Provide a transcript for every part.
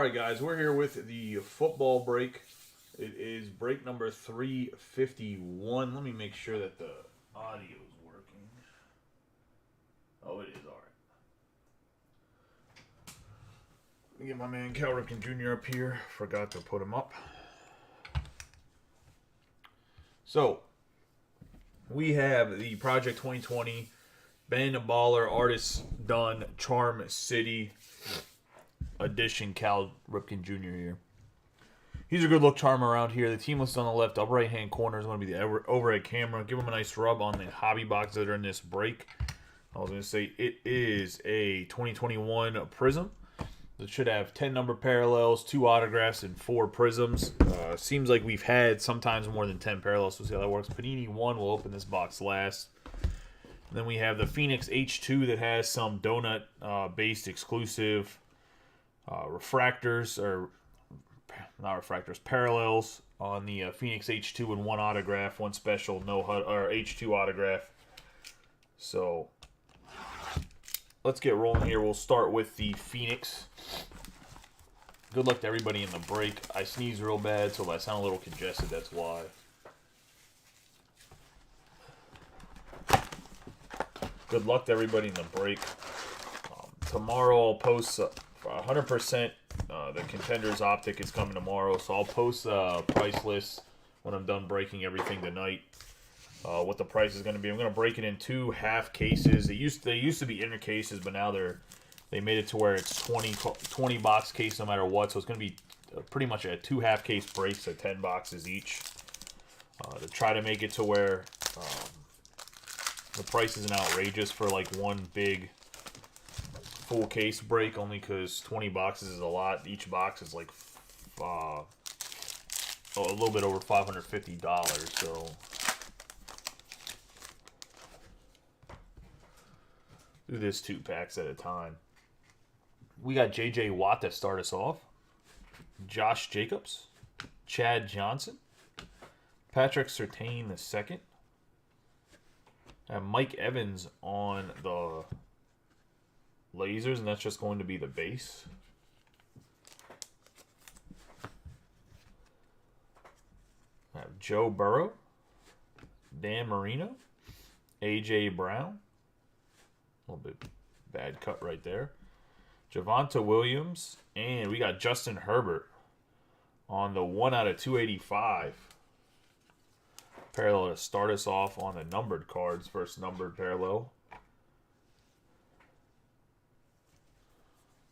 Alright guys, we're here with the football break. It is break number 351. Let me make sure that the audio is working. Oh, it is. Alright. Let me get my man Cal Ripken Jr. up here. Forgot to put him up. So, we have the Project 2020 Ben Baller Artist Done Charm City edition Cal Ripken Jr. here. He's a good look charm around here. The team list on the left, upper right hand corner is going to be the overhead camera. Give him a nice rub on the hobby boxes that are in this break. I was going to say it is a 2021 Prism. It should have 10 number parallels, 2 autographs, and 4 prisms. Seems like we've had sometimes more than 10 parallels. So we'll see how that works. Panini 1 will open this box last. And then we have the Phoenix H2 that has some donut-based exclusive refractors, or not refractors, parallels on the Phoenix H2 and 1 autograph, 1 special no HUD or H2 autograph. So let's get rolling here. We'll start with the Phoenix. Good luck to everybody in the break. I sneeze real bad, so if I sound a little congested, that's why. Good luck to everybody in the break. Tomorrow I'll post 100%. The Contenders Optic is coming tomorrow, so I'll post a price list when I'm done breaking everything tonight. What the price is going to be. I'm going to break it in 2 half cases. They used to be inner cases, but now they made it to where it's 20 box case no matter what. So it's going to be pretty much a 2 half case breaks at 10 boxes each. To try to make it to where the price isn't outrageous for like one big full case break, only because 20 boxes is a lot. Each box is like a little bit over $550. So do this 2 packs at a time. We got J.J. Watt to start us off. Josh Jacobs, Chad Johnson, Patrick Surtain II. And Mike Evans on the lasers, and that's just going to be the base. I have Joe Burrow, Dan Marino, A.J. Brown. A little bit bad cut right there. Javonte Williams, and we got Justin Herbert on the 1/285. Parallel to start us off on the numbered cards. First numbered parallel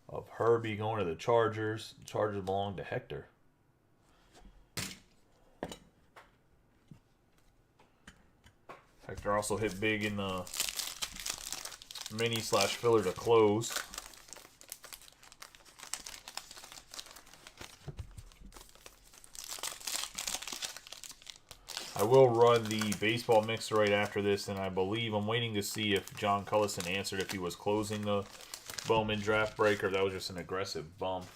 of Herbie going to the Chargers. The Chargers belong to Hector. Hector also hit big in the mini/filler to close. I will run the baseball mixer right after this, and I believe I'm waiting to see if John Cullison answered if he was closing the Bowman draft break or if that was just an aggressive bump.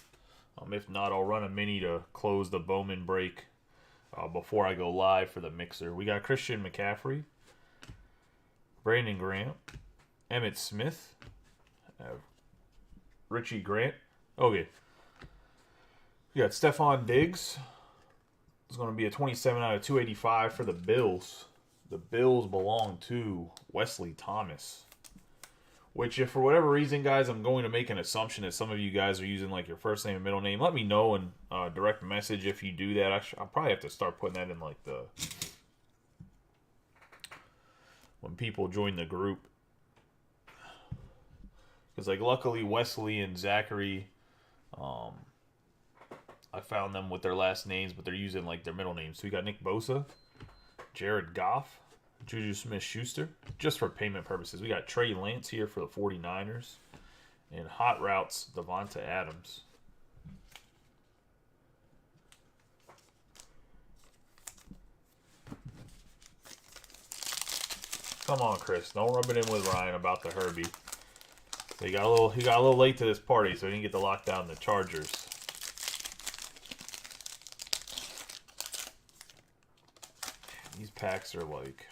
If not, I'll run a mini to close the Bowman break before I go live for the mixer. We got Christian McCaffrey, Brandon Graham, Emmitt Smith, Richie Grant. Okay. We got Stephon Diggs. It's going to be a 27/285 for the Bills. The Bills belong to Wesley Thomas. Which, if for whatever reason, guys, I'm going to make an assumption that some of you guys are using like your first name and middle name. Let me know in direct message if you do that. I'll probably have to start putting that in like the when people join the group. Because like luckily Wesley and Zachary, I found them with their last names, but they're using like their middle names. So we got Nick Bosa, Jared Goff, Juju Smith-Schuster, just for payment purposes. We got Trey Lance here for the 49ers. And Hot Routes, Devonta Adams. Come on, Chris. Don't rub it in with Ryan about the Herbie. So he got a little late to this party, so he didn't get to lock down the Chargers. These packs are like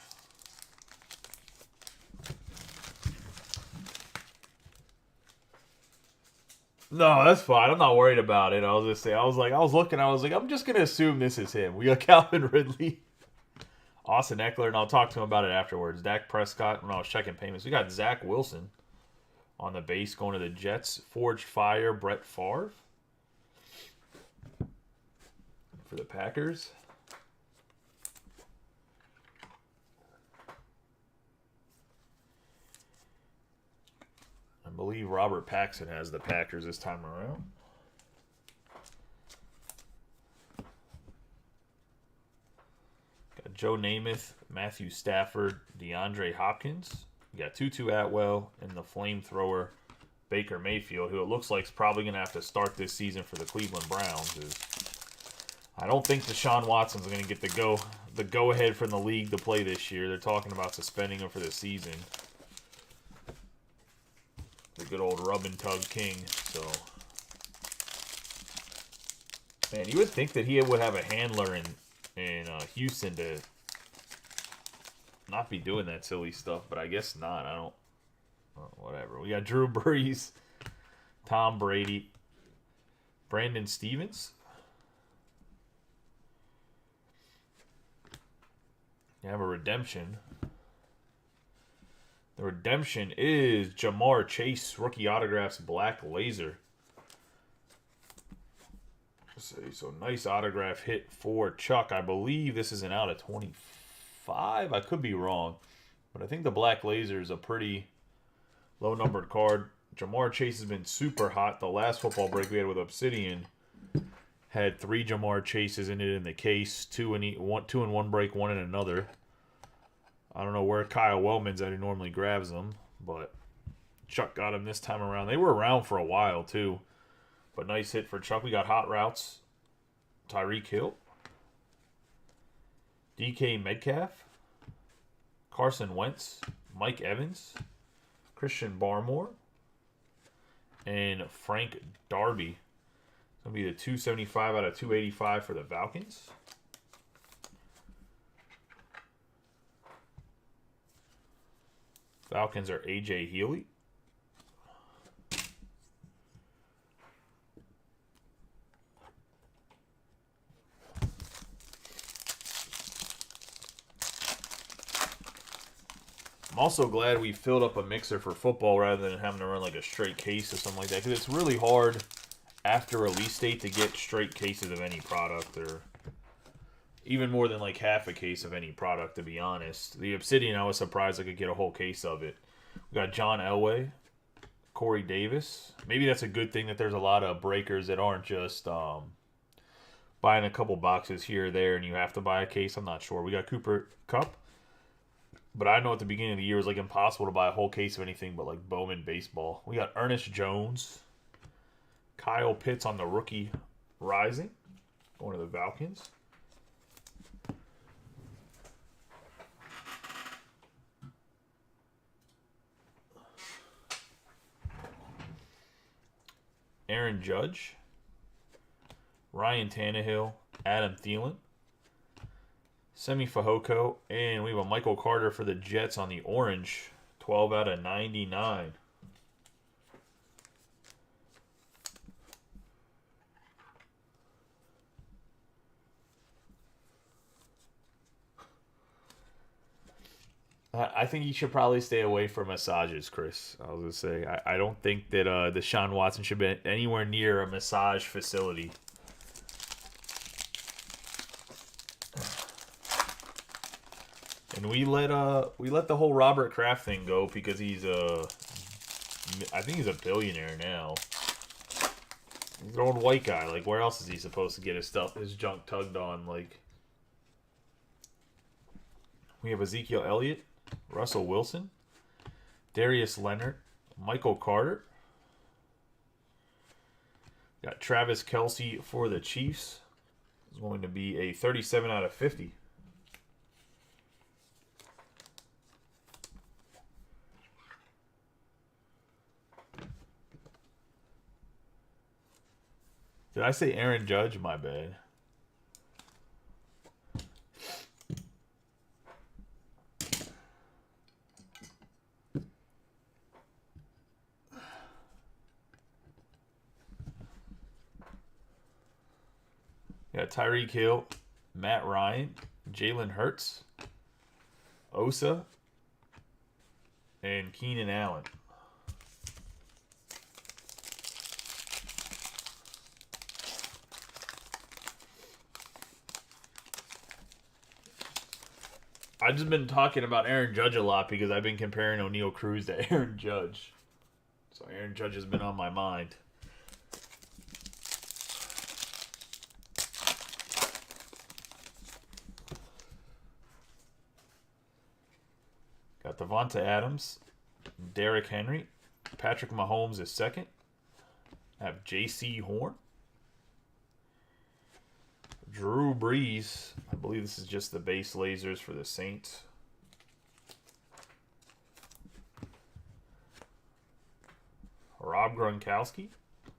No, that's fine. I'm not worried about it. I was just saying. I was looking. I was like, I'm just gonna assume this is him. We got Calvin Ridley, Austin Eckler, and I'll talk to him about it afterwards. Dak Prescott. When I was checking payments, we got Zach Wilson on the base going to the Jets. Forged Fire, Brett Favre for the Packers. I believe Robert Paxson has the Packers this time around. Got Joe Namath, Matthew Stafford, DeAndre Hopkins. You got Tutu Atwell and the flamethrower Baker Mayfield, who it looks like is probably going to have to start this season for the Cleveland Browns. I don't think Deshaun Watson's going to get the go-ahead from the league to play this year. They're talking about suspending him for the season. The good old rub and tug king. So, man, you would think that he would have a handler in Houston to not be doing that silly stuff, but I guess not. I don't. Whatever. We got Drew Brees, Tom Brady, Brandon Stevens. You have a redemption. The redemption is Jamar Chase, rookie autographs, black laser. So nice autograph hit for Chuck. I believe this is an out of 25. I could be wrong, but I think the black laser is a pretty low numbered card. Jamar Chase has been super hot. The last football break we had with Obsidian had 3 Jamar Chases in it in the case, 2 in one break, 1 in another. I don't know where Kyle Wellman's at. He normally grabs them, but Chuck got him this time around. They were around for a while too, but nice hit for Chuck. We got hot routes. Tyreek Hill, DK Metcalf, Carson Wentz, Mike Evans, Christian Barmore, and Frank Darby. It's going to be the 275 out of 285 for the Falcons. Falcons are A.J. Healy. I'm also glad we filled up a mixer for football rather than having to run like a straight case or something like that, because it's really hard after release date to get straight cases of any product, or even more than like half a case of any product, to be honest. The Obsidian, I was surprised I could get a whole case of it. We got John Elway, Corey Davis. Maybe that's a good thing that there's a lot of breakers that aren't just buying a couple boxes here or there and you have to buy a case. I'm not sure. We got Cooper Kupp. But I know at the beginning of the year it was like impossible to buy a whole case of anything but like Bowman baseball. We got Ernest Jones, Kyle Pitts on the rookie rising, going to the Falcons. Aaron Judge, Ryan Tannehill, Adam Thielen, Semi Fehoko, and we have a Michael Carter for the Jets on the orange, 12 out of 99. I think you should probably stay away from massages, Chris. I was going to say, I don't think that Deshaun Watson should be anywhere near a massage facility. And we let the whole Robert Kraft thing go because I think he's a billionaire now. He's an old white guy. Like, where else is he supposed to get his junk tugged on? Like, we have Ezekiel Elliott, Russell Wilson, Darius Leonard, Michael Carter. Got Travis Kelce for the Chiefs. It's going to be a 37 out of 50. Did I say Aaron Judge? My bad. got Tyreek Hill, Matt Ryan, Jalen Hurts, Osa, and Keenan Allen. I've just been talking about Aaron Judge a lot because I've been comparing O'Neal Cruz to Aaron Judge. So Aaron Judge has been on my mind. Got Devonta Adams, Derrick Henry, Patrick Mahomes is second. I have J.C. Horn, Drew Brees. I believe this is just the base lasers for the Saints. Rob Gronkowski,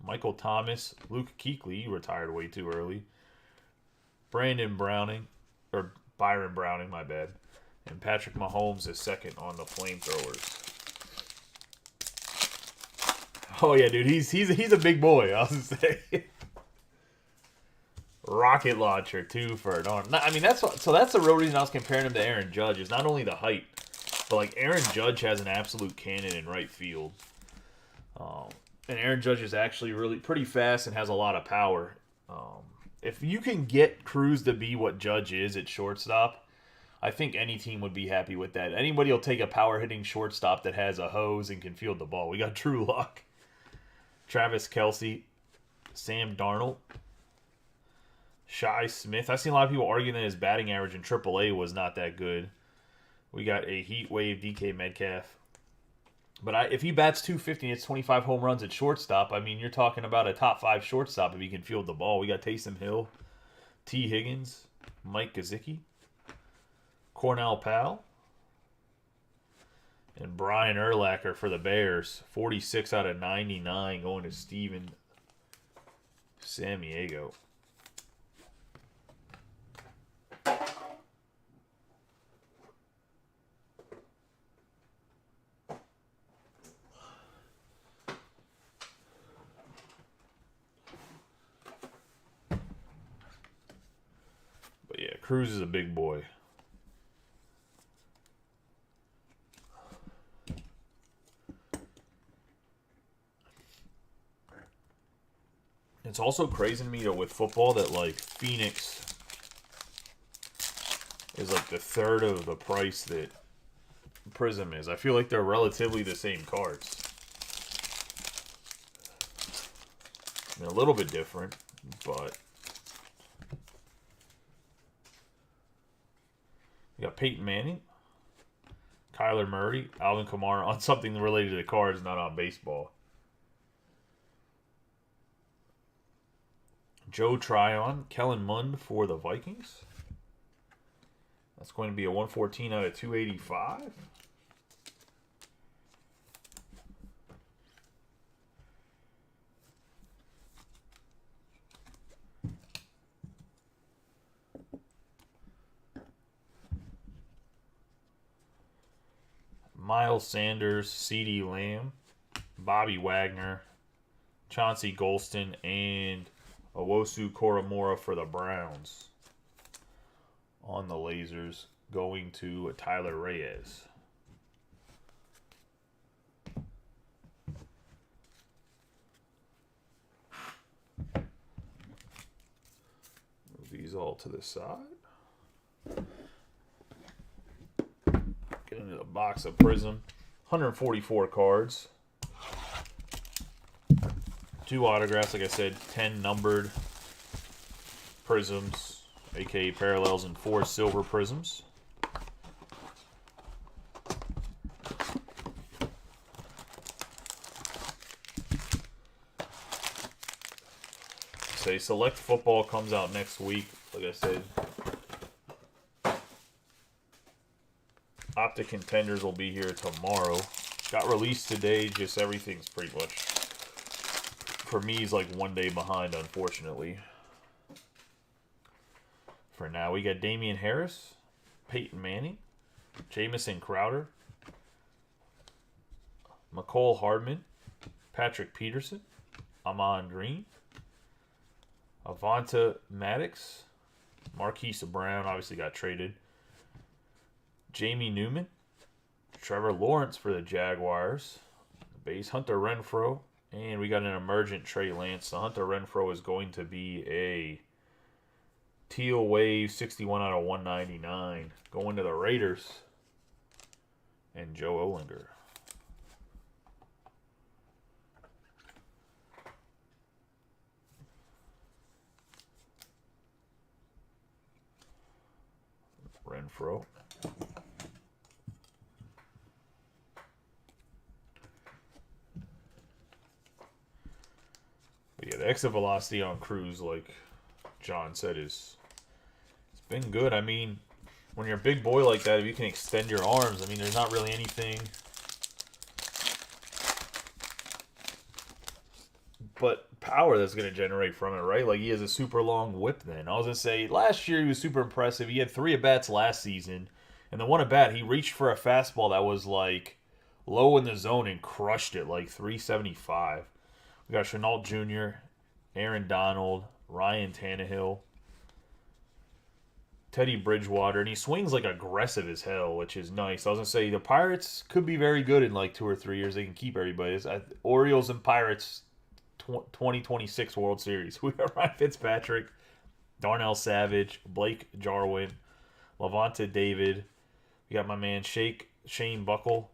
Michael Thomas, Luke Kuechly, retired way too early. Byron Browning, my bad. And Patrick Mahomes is second on the flamethrowers. Oh yeah, dude, he's a big boy. I was gonna say. Rocket launcher too for an arm. I mean, that's the real reason I was comparing him to Aaron Judge is not only the height, but like Aaron Judge has an absolute cannon in right field. And Aaron Judge is actually really pretty fast and has a lot of power. If you can get Cruz to be what Judge is at shortstop, I think any team would be happy with that. Anybody will take a power-hitting shortstop that has a hose and can field the ball. We got Drew Lock, Travis Kelce, Sam Darnold, Shi Smith. I've seen a lot of people arguing that his batting average in AAA was not that good. We got a heat wave DK Metcalf. But if he bats 250 and hits 25 home runs at shortstop, I mean, you're talking about a top 5 shortstop if he can field the ball. We got Taysom Hill, T. Higgins, Mike Gesicki, Cornell Powell, and Brian Urlacher for the Bears. 46 out of 99 going to Steven Samaniego. But yeah, Cruz is a big boy. It's also crazy to me though with football that like Phoenix is like the third of the price that Prism is. I feel like they're relatively the same cards. I mean, a little bit different, but we got Peyton Manning, Kyler Murray, Alvin Kamara on something related to the cards, not on baseball. Joe Tryon, Kellen Mond for the Vikings. That's going to be a 114 out of 285. Miles Sanders, CeeDee Lamb, Bobby Wagner, Chauncey Golston, and Owosu Koromora for the Browns. On the lasers, going to Tyler Reyes. Move these all to the side. Get into the box of Prism. 144 cards. 2 autographs, like I said, 10 numbered Prisms, aka parallels, and 4 silver Prisms. Say Select Football comes out next week, like I said. Optic Contenders will be here tomorrow. Got released today, just everything's pretty much, for me, he's like one day behind, unfortunately. For now, we got Damian Harris, Peyton Manning, Jamison Crowder, McCole Hardman, Patrick Peterson, Amon Green, Avonta Maddox. Marquise Brown obviously got traded. Jamie Newman. Trevor Lawrence for the Jaguars. Base Hunter Renfrow. And we got an emergent Trey Lance. The Hunter Renfrow is going to be a Teal Wave 61 out of 199. Going to the Raiders. And Joe Olinger. Renfrow. But yeah, the exit velocity on Cruz, like John said, it's been good. I mean, when you're a big boy like that, if you can extend your arms, I mean, there's not really anything but power that's going to generate from it, right? Like, he has a super long whip then. I was going to say, last year he was super impressive. He had 3 at-bats last season. And the one at-bat, he reached for a fastball that was, like, low in the zone and crushed it, like 375. We got Chenault Jr., Aaron Donald, Ryan Tannehill, Teddy Bridgewater, and he swings like aggressive as hell, which is nice. I was going to say, the Pirates could be very good in like 2 or 3 years. They can keep everybody. Orioles and Pirates 2026 World Series. We got Ryan Fitzpatrick, Darnell Savage, Blake Jarwin, Levante David. We got my man Shane Buckle,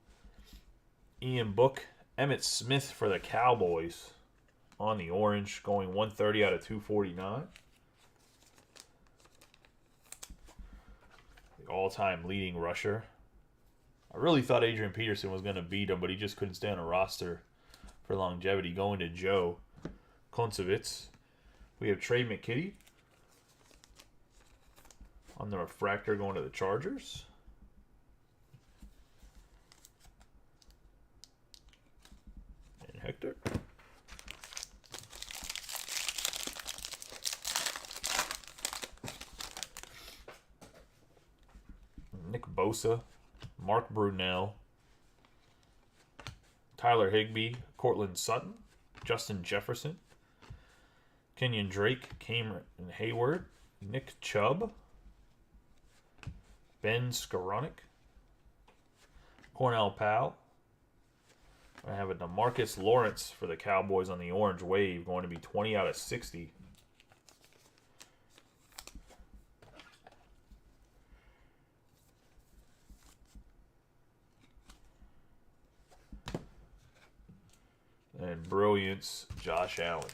Ian Book, Emmitt Smith for the Cowboys on the orange, going 130 out of 249. The all-time leading rusher. I really thought Adrian Peterson was going to beat him, but he just couldn't stay on a roster for longevity. Going to Joe Kontsevitz. We have Trey McKitty on the refractor going to the Chargers. And Hector. Nick Bosa, Mark Brunell, Tyler Higbee, Cortland Sutton, Justin Jefferson, Kenyon Drake, Cameron Hayward, Nick Chubb, Ben Skoranek, Cornell Powell. I have a DeMarcus Lawrence for the Cowboys on the orange wave, going to be 20 out of 60. And brilliance, Josh Allen.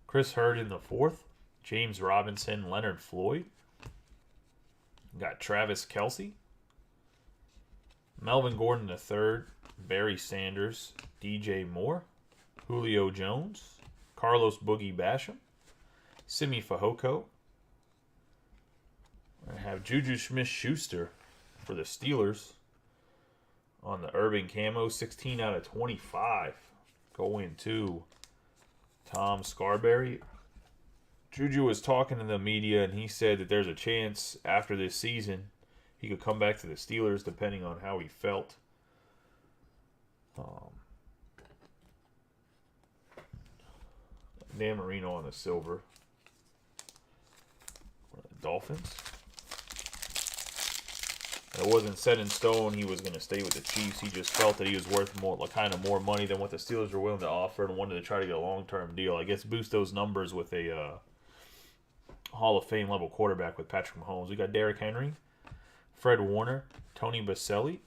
Chris Hurd in the 4th. James Robinson, Leonard Floyd. Got Travis Kelce. Melvin Gordon the 3rd. Barry Sanders. DJ Moore. Julio Jones. Carlos Boogie Basham. Simi Fehoko. I have Juju Smith-Schuster for the Steelers on the Urban Camo, 16 out of 25. Going to Tom Scarberry. Juju was talking to the media, and he said that there's a chance after this season he could come back to the Steelers depending on how he felt. Dan Marino on the silver. Dolphins. It wasn't set in stone he was going to stay with the Chiefs. He just felt that he was worth more, like kind of more money than what the Steelers were willing to offer, and wanted to try to get a long-term deal. I guess boost those numbers with a Hall of Fame level quarterback with Patrick Mahomes. We got Derrick Henry, Fred Warner, Tony Baselli,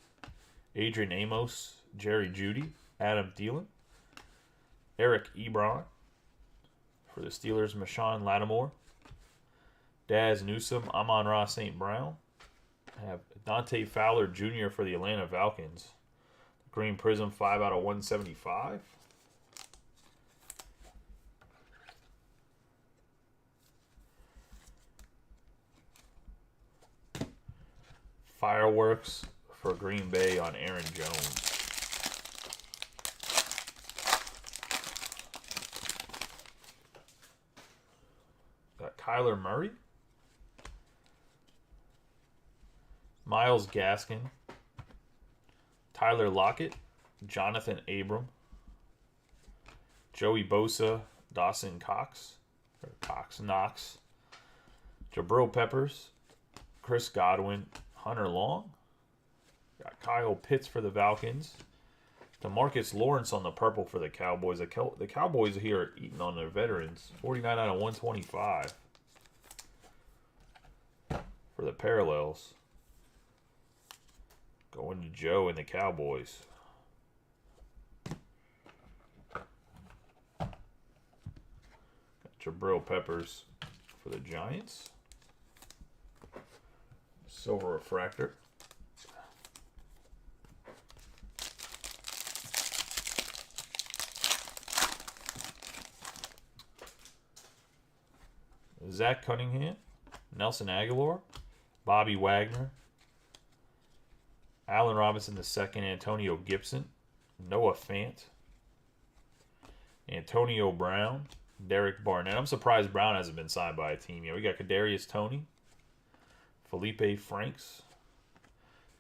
Adrian Amos, Jerry Jeudy, Adam Thielen, Eric Ebron for the Steelers, Marshawn Lattimore, Daz Newsome, Amon-Ra St. Brown. I have Dante Fowler Jr. for the Atlanta Falcons. Green Prism, 5 out of 175. Fireworks for Green Bay on Aaron Jones. Got Kyler Murray. Myles Gaskin, Tyler Lockett, Jonathan Abram, Joey Bosa, Dawson Knox, Jabril Peppers, Chris Godwin, Hunter Long. Got Kyle Pitts for the Falcons. DeMarcus Lawrence on the purple for the Cowboys. The Cowboys here are eating on their veterans. 49 out of 125 for the parallels. Going to Joe and the Cowboys. Got Jabril Peppers for the Giants. Silver refractor. Zach Cunningham, Nelson Aguilar, Bobby Wagner, Allen Robinson II, Antonio Gibson, Noah Fant, Antonio Brown, Derek Barnett. I'm surprised Brown hasn't been signed by a team yet. We got Kadarius Toney, Felipe Franks,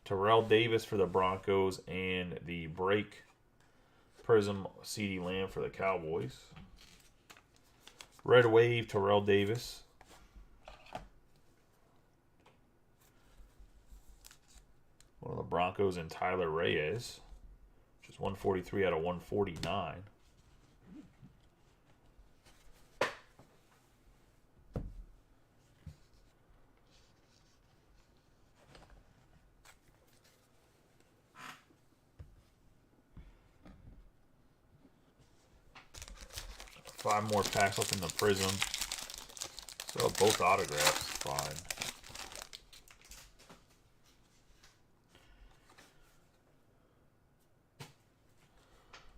Terrell Davis for the Broncos, and the break Prism CeeDee Lamb for the Cowboys. Red Wave, Terrell Davis. One of the Broncos and Tyler Reyes. Which is 143 out of 149. Five more packs up in the Prism. So both autographs, fine.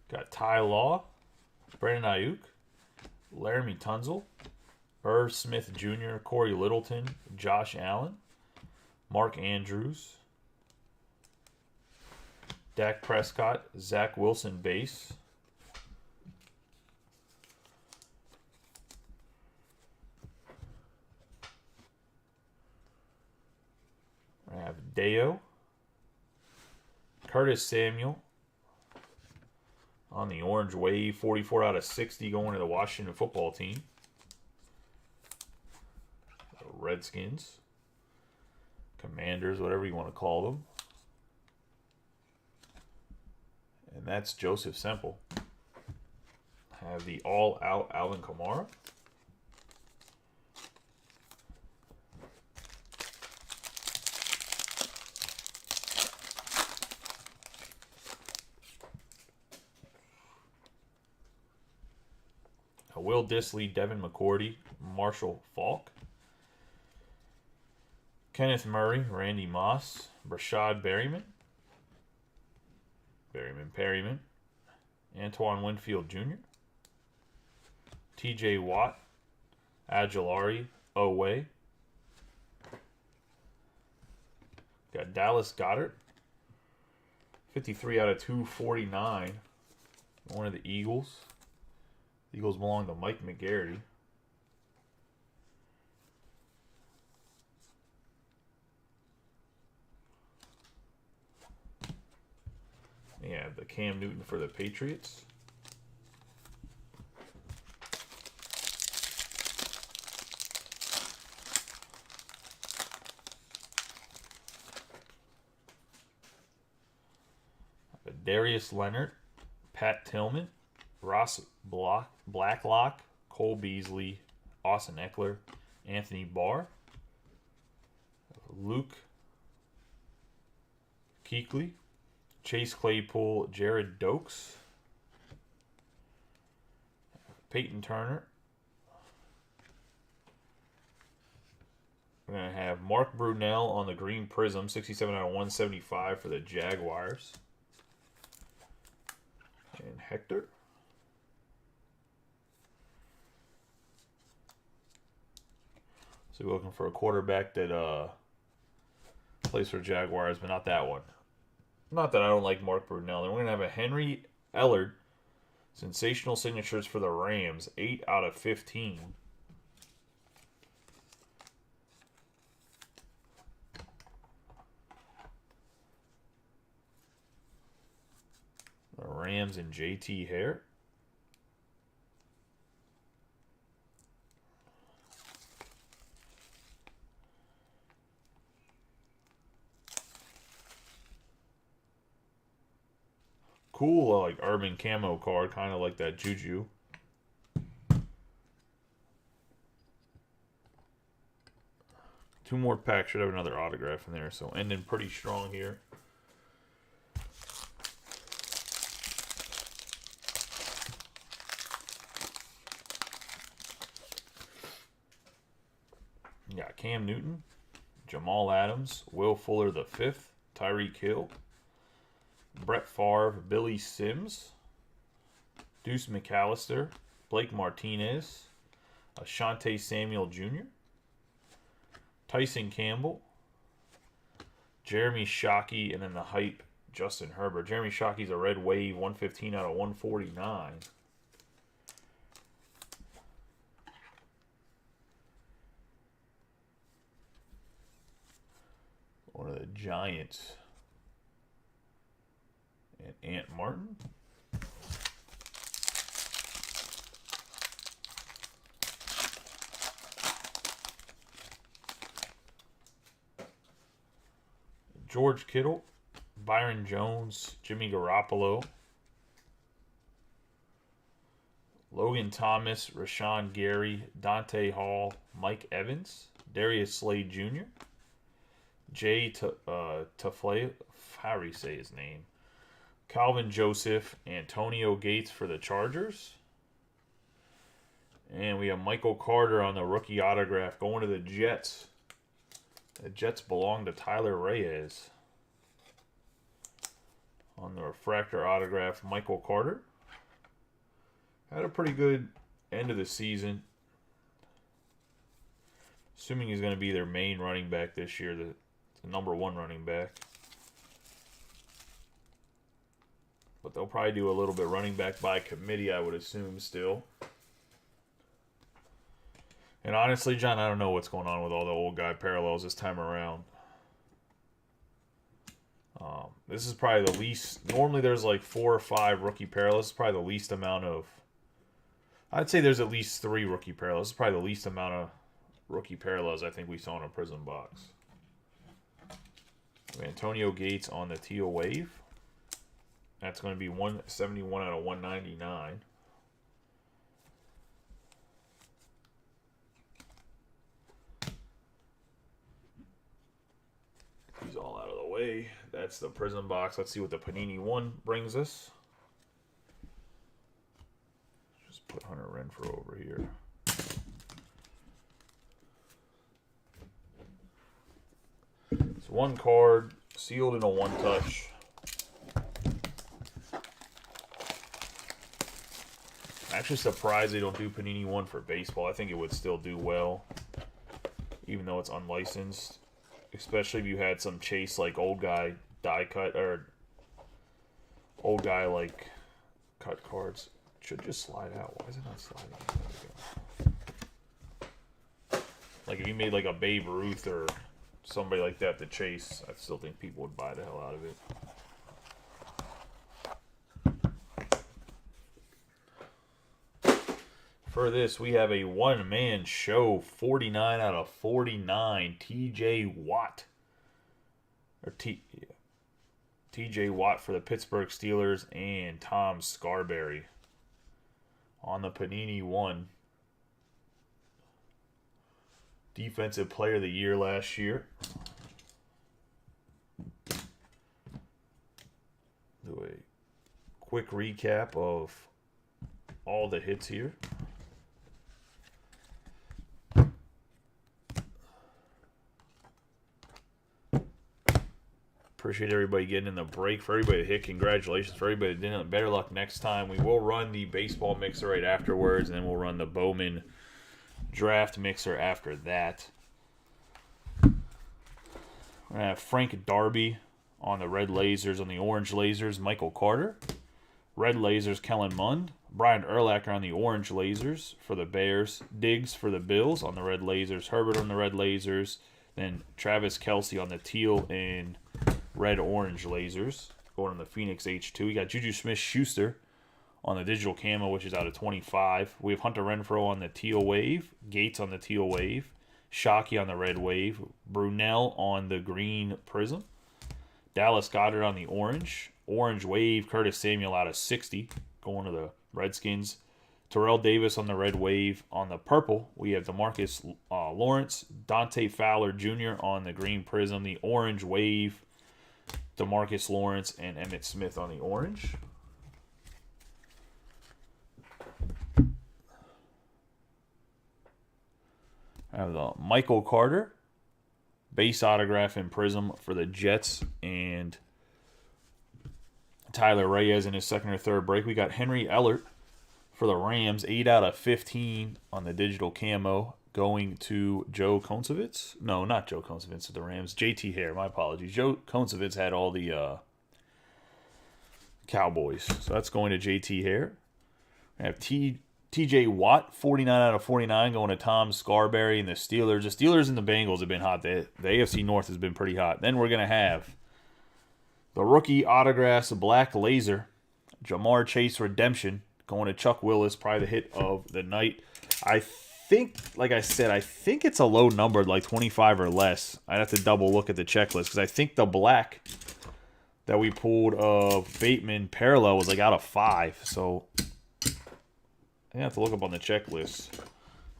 Got Ty Law, Brandon Ayuk, Laramie Tunzel, Irv Smith Jr., Corey Littleton, Josh Allen, Mark Andrews, Dak Prescott, Zach Wilson base. I have Deo, Curtis Samuel on the orange wave, 44 out of 60 going to the Washington football team. The Redskins, Commanders, whatever you want to call them. And that's Joseph Semple. Have the all-out Alvin Kamara. Will Dissly, Devin McCourty, Marshall Faulk, Kenneth Murray, Randy Moss, Rashad Perryman, Antoine Winfield Jr., TJ Watt, Aguilari, Oweh. Got Dallas Goedert, 53 out of 249, one of the Eagles. The Eagles belong to Mike McGarity. We have the Cam Newton for the Patriots. Darius Leonard, Pat Tillman, Ross Blacklock, Cole Beasley, Austin Eckler, Anthony Barr, Luke Kuechly, Chase Claypool, Jared Dokes, Peyton Turner. We're going to have Mark Brunell on the green prism, 67 out of 175 for the Jaguars. And Hector. So we're looking for a quarterback that plays for Jaguars, but not that one. Not that I don't like Mark Brunell. Then we're going to have a Henry Ellard. Sensational signatures for the Rams. 8 out of 15. The Rams and JT Hare. Cool, like urban camo card, kind of like that Juju. Two more packs, should have another autograph in there, so ending pretty strong here. You got Cam Newton, Jamal Adams, Will Fuller V, Tyreek Hill, Brett Favre, Billy Sims, Deuce McAllister, Blake Martinez, Ashantae Samuel Jr., Tyson Campbell, Jeremy Shockey, and then the hype, Justin Herbert. Jeremy Shockey's a red wave, 115 out of 149. One of the Giants. And Ant Martin. George Kittle, Byron Jones, Jimmy Garoppolo, Logan Thomas, Rashawn Gary, Dante Hall, Mike Evans, Darius Slade Jr., Jay Tafley, how do you say his name? Calvin Joseph, Antonio Gates for the Chargers. And we have Michael Carter on the rookie autograph going to the Jets. The Jets belong to Tyler Reyes. On the refractor autograph, Michael Carter. Had a pretty good end of the season. Assuming he's going to be their main running back this year, the #1 running back. But they'll probably do a little bit running back by committee, I would assume, still. And honestly, John, I don't know what's going on with all the old guy parallels this time around. This is probably the least. Normally there's like 4 or 5 rookie parallels. This is probably the least amount of. I'd say there's at least 3 rookie parallels. This is probably the least amount of rookie parallels I think we saw in a Prism box. Antonio Gates on the teal wave. That's going to be 171 out of 199. He's all out of the way. That's the Prism box. Let's see what the Panini 1 brings us. Just put Hunter Renfrow over here. It's 1 card, sealed in a 1-touch. I'm actually surprised they don't do Panini 1 for baseball. I think it would still do well, even though it's unlicensed. Especially if you had some chase like old guy die cut or old guy like cut cards. It should just slide out. Why is it not sliding? Like if you made like a Babe Ruth or somebody like that to chase, I still think people would buy the hell out of it. For this, we have a one-man show, 49 out of 49, T.J. Watt. T.J. Watt for the Pittsburgh Steelers and Tom Scarberry on the Panini 1. Defensive Player of the Year last year. Do a quick recap of all the hits here. Appreciate everybody getting in the break. For everybody that hit, congratulations. For everybody that didn't, better luck next time. We will run the baseball mixer right afterwards, and then we'll run the Bowman draft mixer after that. We're going to have Frank Darby on the red lasers. On the orange lasers, Michael Carter. Red lasers, Kellen Mond. Brian Urlacher on the orange lasers for the Bears. Diggs for the Bills on the red lasers. Herbert on the red lasers. Then Travis Kelce on the teal and red-orange lasers. going on the Phoenix H2. We got Juju Smith-Schuster on the digital camo, which is out of 25. We have Hunter Renfrow on the teal wave, Gates on the teal wave, Shockey on the red wave, Brunell on the green prism, Dallas Goedert on the orange wave, Curtis Samuel out of 60, going to the Redskins. Terrell Davis on the red wave. On the purple, we have DeMarcus Lawrence, Dante Fowler Jr. on the green prism. The orange wave, DeMarcus Lawrence and Emmitt Smith on the orange. I have the Michael Carter base autograph in prism for the Jets and Tyler Reyes in his second or third break. We got Henry Ellert for the Rams, 8 out of 15 on the digital camo, going to Joe Konsovitz. No, not Joe Konsovitz of the Rams. JT Hare, my apologies. Joe Konsovitz had all the Cowboys. So that's going to JT Hare. I have TJ Watt, 49 out of 49, going to Tom Scarberry and the Steelers. The Steelers and the Bengals have been hot. The AFC North has been pretty hot. Then we're going to have the rookie autographs, Black Laser, Jamar Chase Redemption, going to Chuck Willis, probably the hit of the night. I think, like I said, I think it's a low number, like 25 or less. I'd have to double look at the checklist because I think the black that we pulled of Bateman parallel was like out of 5. So I have to look up on the checklist.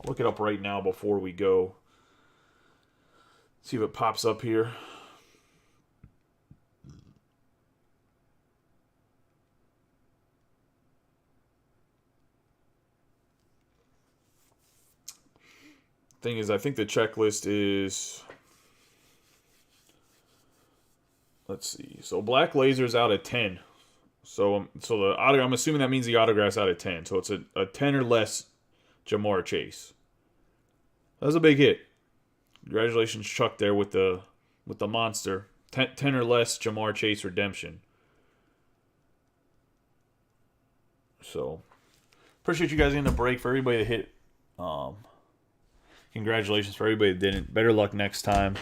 I'll look it up right now before we go. See if it pops up here. Thing is, I think the checklist is, let's see. So Black Laser's out of 10. So I'm assuming that means the autograph's out of 10. So it's a 10 or less Jamar Chase. That was a big hit. Congratulations, Chuck, there with the monster. 10 or less Jamar Chase Redemption. So appreciate you guys getting the break. For everybody that hit, congratulations. For everybody that didn't, better luck next time.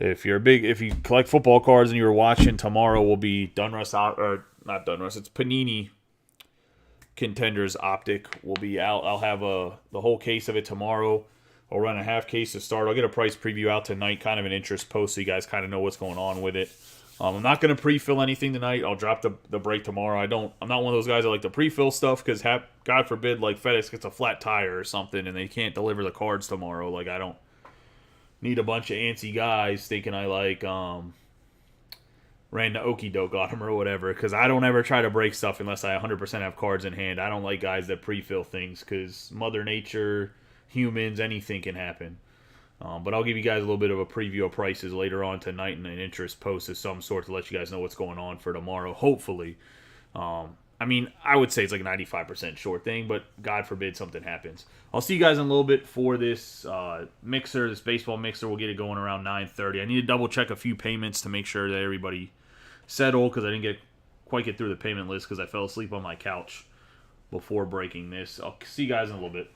If you collect football cards and you were watching, tomorrow will be Donruss out, or not Donruss, it's Panini Contenders Optic will be out. I'll have the whole case of it tomorrow. I'll run a half case to start. I'll get a price preview out tonight, kind of an interest post, so you guys kind of know what's going on with it. I'm not going to pre-fill anything tonight. I'll drop the break tomorrow. I'm not one of those guys that like to pre-fill stuff because, God forbid, like FedEx gets a flat tire or something and they can't deliver the cards tomorrow. Like, I don't need a bunch of antsy guys thinking I like ran the okie doke on them or whatever, because I don't ever try to break stuff unless I 100% have cards in hand. I don't like guys that pre-fill things because Mother Nature, humans, anything can happen. But I'll give you guys a little bit of a preview of prices later on tonight and an interest post of some sort to let you guys know what's going on for tomorrow, hopefully. I mean, I would say it's like a 95% short thing, but God forbid something happens. I'll see you guys in a little bit for this mixer, this baseball mixer. We'll get it going around 9:30. I need to double check a few payments to make sure that everybody settled because I didn't quite get through the payment list because I fell asleep on my couch before breaking this. I'll see you guys in a little bit.